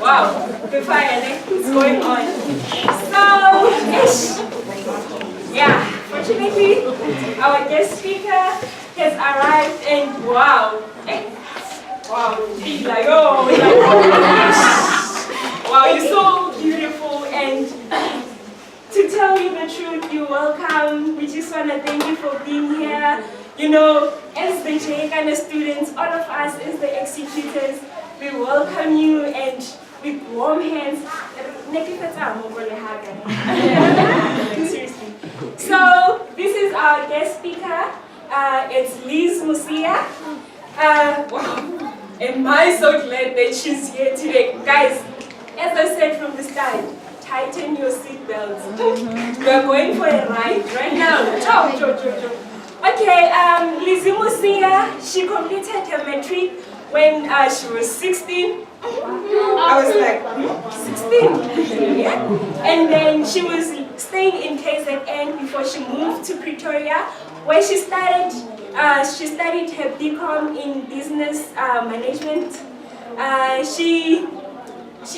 Wow, the fire, what's going on? So, yeah, fortunately, our guest speaker has arrived and wow, he's like, wow, you're so beautiful and to tell you the truth, you're welcome. We just want to thank you for being here. You know, as the JKANA students, all of us as the executors, we welcome you and with warm hands. Seriously. So, this is our guest speaker. It's Liz Mosia. Wow, am I so glad that she's here today. Guys, as I said from the start, tighten your seatbelts. We are going for a ride right now. Okay, Liz Mosia, she completed her matric when she was 16. I was like, 16? Yeah. And then she was staying in KZN before she moved to Pretoria, where she studied her BCom in business management. She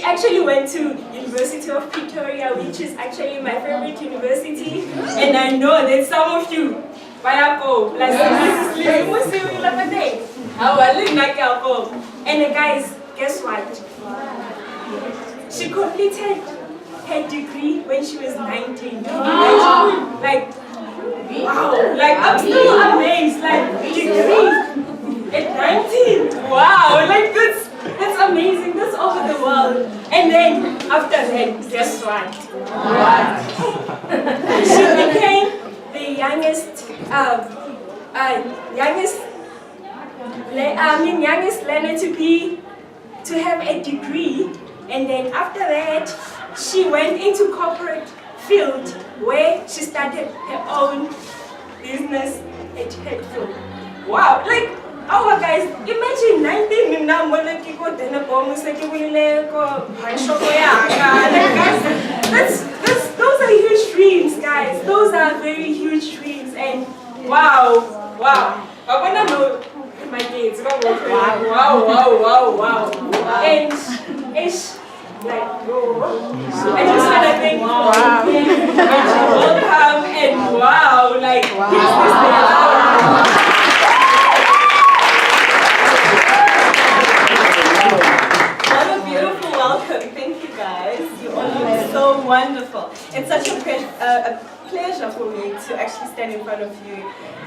actually went to University of Pretoria, which is actually my favorite university, and I know that some of you, and guys, guess what? She completed her degree when she was 19. Like, wow, like I'm still amazed, like degree at 19. Wow, like that's amazing, that's over the world. And then after that, guess what? She became the youngest learner to have a degree, and then after that she went into corporate field where she started her own business at Headfield. Wow, like our guys, imagine 19 now guys, those are huge dreams, guys. Those are very huge dreams, and wow. I wanna know my kids. Wow. And it's like, I just wanna thank you for being here. Welcome and wow, like here's this thing. What a beautiful welcome. Thank you guys. You all look so wonderful. It's such a pleasure for me to actually stand in front of you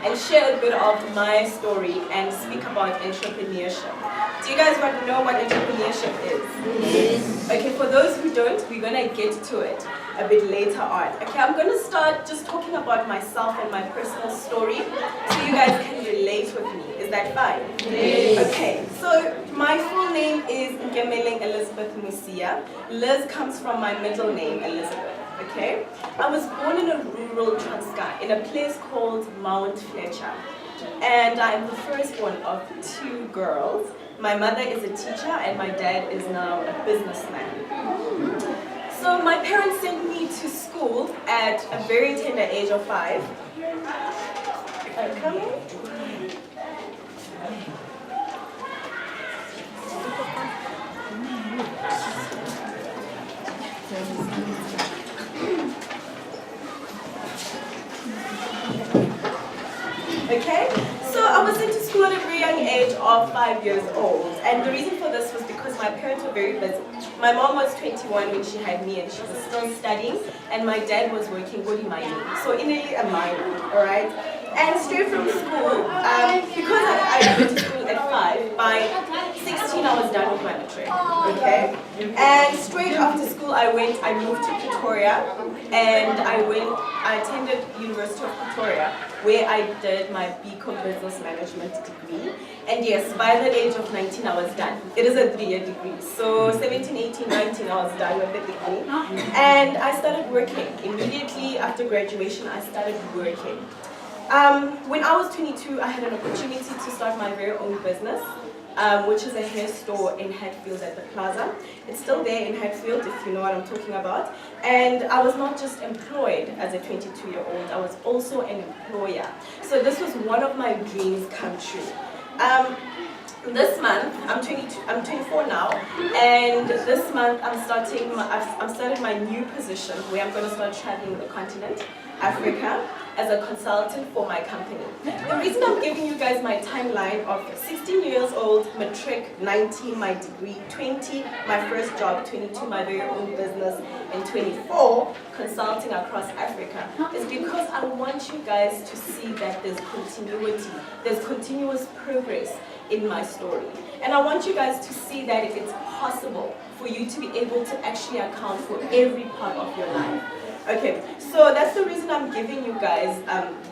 and share a bit of my story and speak about entrepreneurship. Do you guys want to know what entrepreneurship is? Yes. Okay, for those who don't, we're going to get to it a bit later on. Okay, I'm going to start just talking about myself and my personal story so you guys can relate with me. Is that fine? Yes. Okay, so my full name is Ngemeleng Elizabeth Mosia. Liz comes from my middle name, Elizabeth. Okay, I was born in a rural Transkei in a place called Mount Fletcher, and I'm the firstborn of 2 girls. My mother is a teacher and my dad is now a businessman. So my parents sent me to school at a very tender age of 5. Come in. Okay, so I was into school at a very young age of 5 years old, and the reason for this was because my parents were very busy. My mom was 21 when she had me and she was still studying, and my dad was working body mining, so initially a miner, alright? And straight from school, because I went to school at 5, by 16 I was done with my matric, okay? And straight after school I moved to Pretoria, and I attended University of Pretoria, where I did my BCom Business Management degree. And yes, by the age of 19 I was done. It is a 3-year degree, so 17, 18, 19 I was done with the degree. And I started working. Immediately after graduation I started working. When I was 22, I had an opportunity to start my very own business, which is a hair store in Hatfield at the Plaza. It's still there in Hatfield, if you know what I'm talking about. And I was not just employed as a 22-year-old, I was also an employer. So this was one of my dreams come true. this month, I'm 24 now, and this month I've started my new position where I'm going to start traveling the continent, Africa, as a consultant for my company. The reason I'm giving you guys my timeline of 16 years old, matric, 19 my degree, 20 my first job, 22 my very own business, and 24 consulting across Africa is because I want you guys to see that there's continuity, there's continuous progress in my story. And I want you guys to see that it's possible for you to be able to actually account for every part of your life. Okay, so that's the reason I'm giving you guys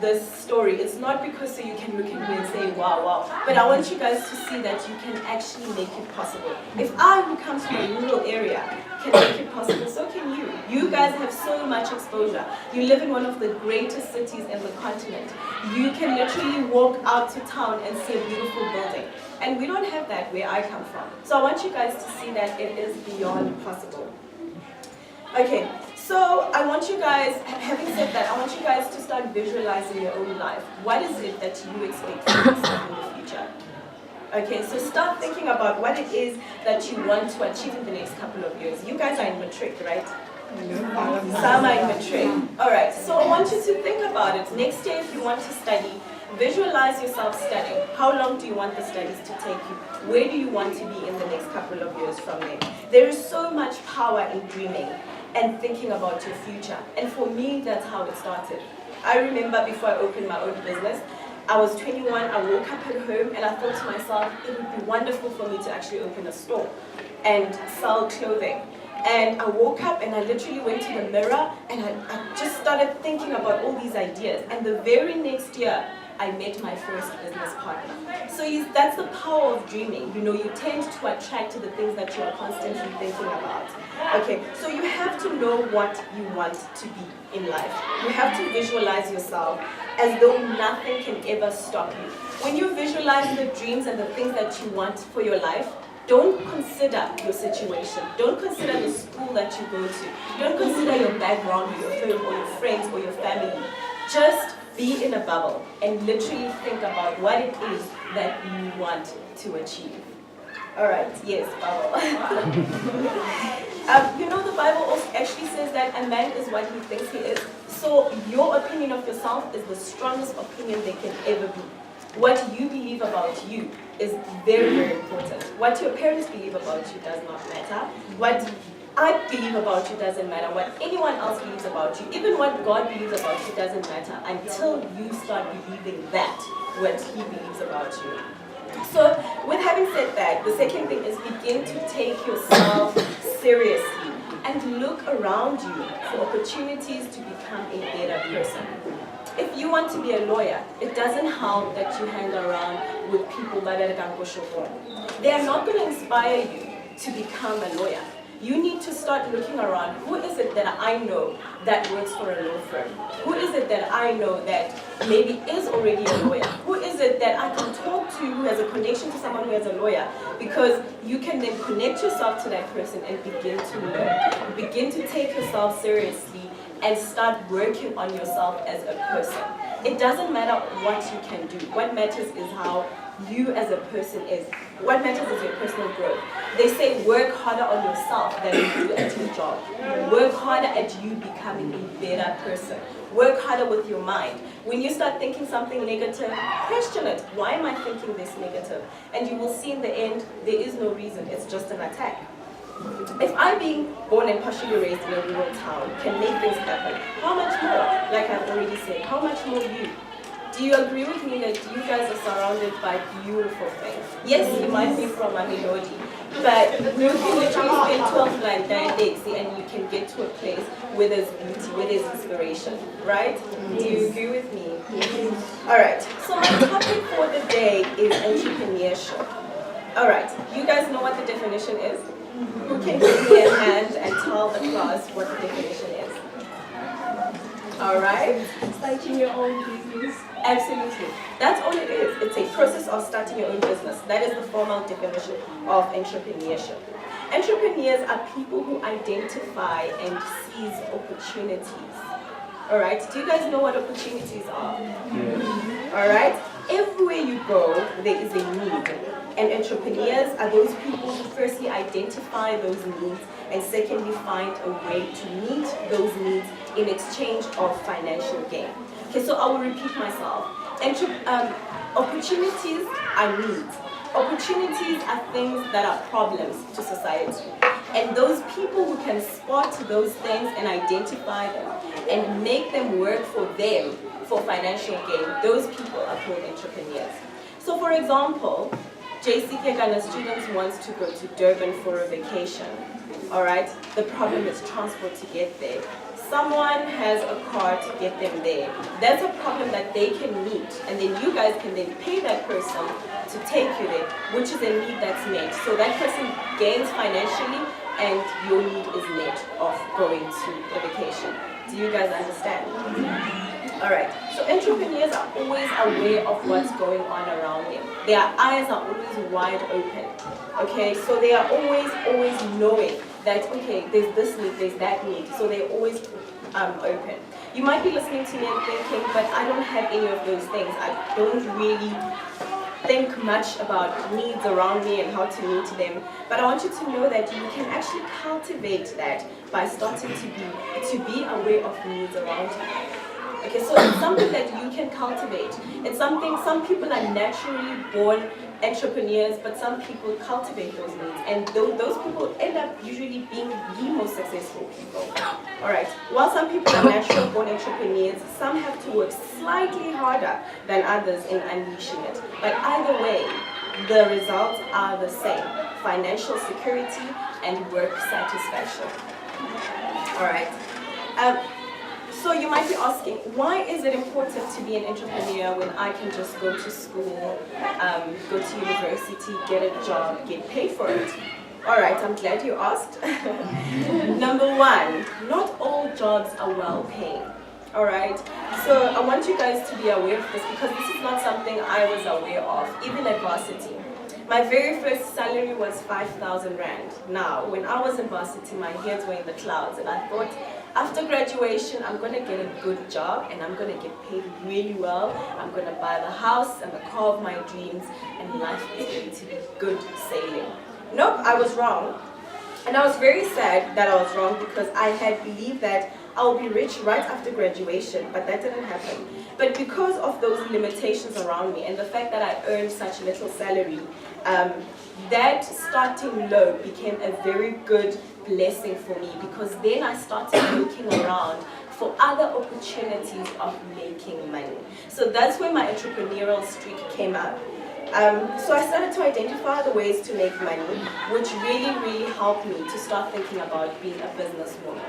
this story. It's not because so you can look at me and say, wow, wow. But I want you guys to see that you can actually make it possible. If I, who comes from a rural area, can make it possible, so can you. You guys have so much exposure. You live in one of the greatest cities in the continent. You can literally walk out to town and see a beautiful building. And we don't have that where I come from. So I want you guys to see that it is beyond possible. Okay, so I want you guys, having said that, I want you guys to start visualizing your own life. What is it that you expect from yourself in the future? Okay, so start thinking about what it is that you want to achieve in the next couple of years. You guys are in matric, right? Some are in matric. Alright, so I want you to think about it. Next year, if you want to study, visualize yourself studying. How long do you want the studies to take you? Where do you want to be in the next couple of years from there? There is so much power in dreaming and thinking about your future. And for me, that's how it started. I remember before I opened my own business, I was 21, I woke up at home and I thought to myself, it would be wonderful for me to actually open a store and sell clothing. And I woke up and I literally went to the mirror and I just started thinking about all these ideas. And the very next year, I met my first business partner. So that's the power of dreaming. You know, you tend to attract to the things that you are constantly thinking about. Okay, so you have to know what you want to be in life. You have to visualize yourself as though nothing can ever stop you. When you visualize the dreams and the things that you want for your life, don't consider your situation. Don't consider the school that you go to. Don't consider your background or your home or your friends or your family. Just be in a bubble and literally think about what it is that you want to achieve. Alright, yes, bubble. You know, the Bible also actually says that a man is what he thinks he is. So your opinion of yourself is the strongest opinion there can ever be. What you believe about you is very, very important. What your parents believe about you does not matter. What I believe about you doesn't matter. What anyone else believes about you, even what God believes about you doesn't matter until you start believing that, what He believes about you. So, with having said that, the second thing is begin to take yourself seriously and look around you for opportunities to become a better person. If you want to be a lawyer, it doesn't help that you hang around with people that are they are not going to inspire you to become a lawyer. You need to start looking around. Who is it that I know that works for a law firm? Who is it that I know that maybe is already a lawyer? Who is it that I can talk to who has a connection to someone who is a lawyer? Because you can then connect yourself to that person and begin to learn. Begin to take yourself seriously and start working on yourself as a person. It doesn't matter what you can do. What matters is how you as a person is. What matters is your personal growth. They say work harder on yourself than you do at your job. Work harder at you becoming a better person. Work harder with your mind. When you start thinking something negative, question it. Why am I thinking this negative? And you will see in the end, there is no reason. It's just an attack. If I, being born and partially raised in a rural town, can make things happen, how much more, like I've already said, how much more you? Do you agree with me that you guys are surrounded by beautiful things? Yes, you might be from a melody, but you can literally spend 12 blind days and you can get to a place where there's beauty, where there's inspiration, right? Do you agree with me? Alright, so my topic for the day is entrepreneurship. Alright, you guys know what the definition is? Who can give me a hand and tell the class what the definition is? Alright? Starting your own business. Absolutely. That's all it is. It's a process of starting your own business. That is the formal definition of entrepreneurship. Entrepreneurs are people who identify and seize opportunities. Alright? Do you guys know what opportunities are? Alright? Everywhere you go, there is a need. And entrepreneurs are those people who firstly identify those needs and secondly find a way to meet those needs in exchange of financial gain. Okay, so I will repeat myself. Opportunities are needs. Opportunities are things that are problems to society. And those people who can spot those things and identify them and make them work for them for financial gain, those people are called entrepreneurs. So for example, JCK Ghana students wants to go to Durban for a vacation. All right, the problem is transport to get there. Someone has a car to get them there. That's a problem that they can meet, and then you guys can then pay that person to take you there, which is a need that's met. So that person gains financially, and your need is met of going to the vacation. Do you guys understand? Alright, so entrepreneurs are always aware of what's going on around them. Their eyes are always wide open. Okay, so they are always knowing that, okay, there's this need, there's that need. So they're always open. You might be listening to me and thinking, but I don't have any of those things. I don't really think much about needs around me and how to meet them. But I want you to know that you can actually cultivate that by starting to be aware of needs around you. Okay, so it's something that you can cultivate. It's something, some people are naturally born entrepreneurs, but some people cultivate those needs. And those people end up usually being the most successful people. Alright, while some people are natural born entrepreneurs, some have to work slightly harder than others in unleashing it. But either way, the results are the same: financial security and work satisfaction. Alright. So you might be asking, why is it important to be an entrepreneur when I can just go to school, go to university, get a job, get paid for it? Alright, I'm glad you asked. Number one, not all jobs are well paying. Alright, so I want you guys to be aware of this because this is not something I was aware of, even at varsity. My very first salary was 5,000 Rand. Now, when I was in varsity, my heads were in the clouds and I thought, after graduation, I'm going to get a good job and I'm going to get paid really well. I'm going to buy the house and the car of my dreams and life is going to be good sailing. Nope, I was wrong. And I was very sad that I was wrong because I had believed that I will be rich right after graduation, but that didn't happen. But because of those limitations around me and the fact that I earned such little salary, that starting low became a very good blessing for me because then I started looking around for other opportunities of making money. So that's where my entrepreneurial streak came up. So I started to identify the ways to make money, which really helped me to start thinking about being a businesswoman.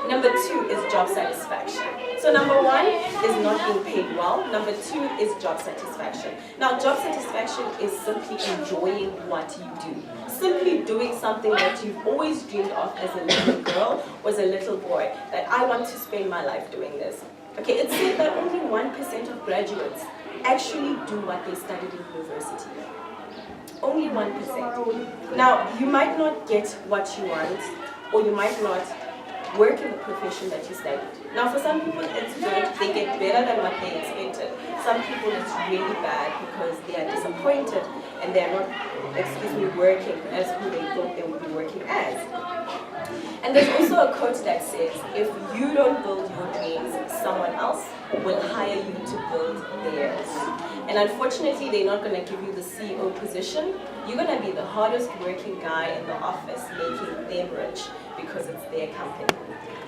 Number two is job satisfaction. So number one is not being paid well. Number two is job satisfaction. Now, job satisfaction is simply enjoying what you do. Simply doing something that you've always dreamed of as a little girl or as a little boy, that I want to spend my life doing this. Okay, it's said that only 1% of graduates actually do what they studied in university. Only 1%. Now, you might not get what you want, or you might not work in the profession that you studied. Now, for some people it's good, they get better than what they expected. Some people it's really bad because they are disappointed and they're not, working as who they thought they would be working as. And there's also a quote that says, if you don't build your dreams, someone else will hire you to build theirs. And unfortunately, they're not going to give you the CEO position. You're going to be the hardest working guy in the office, making them rich because it's their company.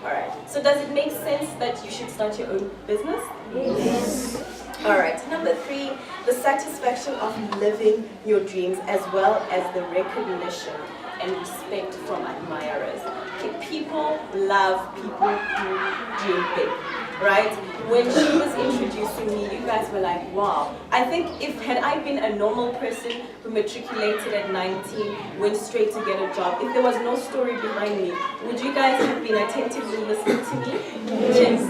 Alright, so does it make sense that you should start your own business? Yes. Alright, number three, the satisfaction of living your dreams as well as the recognition and respect from admirers. Okay, people love people who dream big, right? When she was introducing me, you guys were like, wow. I think had I been a normal person who matriculated at 19, went straight to get a job, if there was no story behind me, would you guys have been attentively listening to me? Yes.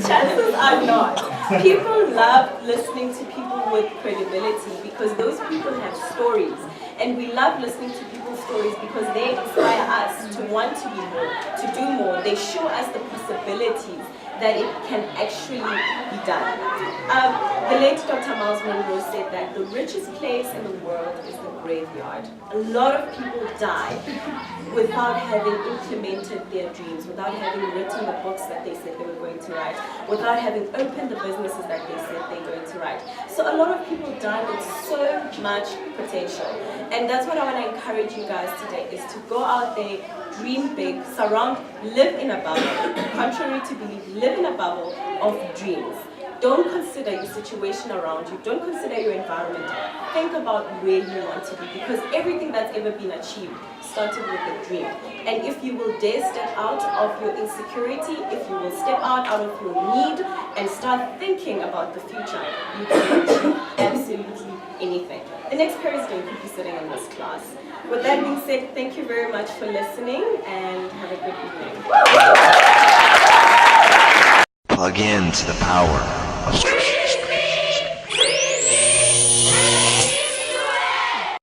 Chances are not. People love listening to people with credibility because those people have stories. And we love listening to people's stories because they inspire us to want to be more, to do more. They show us the possibilities that it can actually be done. The late Dr. Miles Monroe said that the richest place in the world is the graveyard. A lot of people die without having implemented their dreams, without having written the books that they said they were going to write, without having opened the businesses that they said they're going to write. So a lot of people die with so much potential. And that's what I want to encourage you guys today, is to go out there, dream big, live in a bubble. Contrary to belief, live in a bubble of dreams. Don't consider your situation around you. Don't consider your environment. Think about where you want to be, because everything that's ever been achieved started with a dream. And if you will dare step out of your insecurity, if you will step out of your need and start thinking about the future, you can achieve absolutely anything. The next president could be sitting in this class. With that being said, thank you very much for listening and have a good evening. Plug in to the power of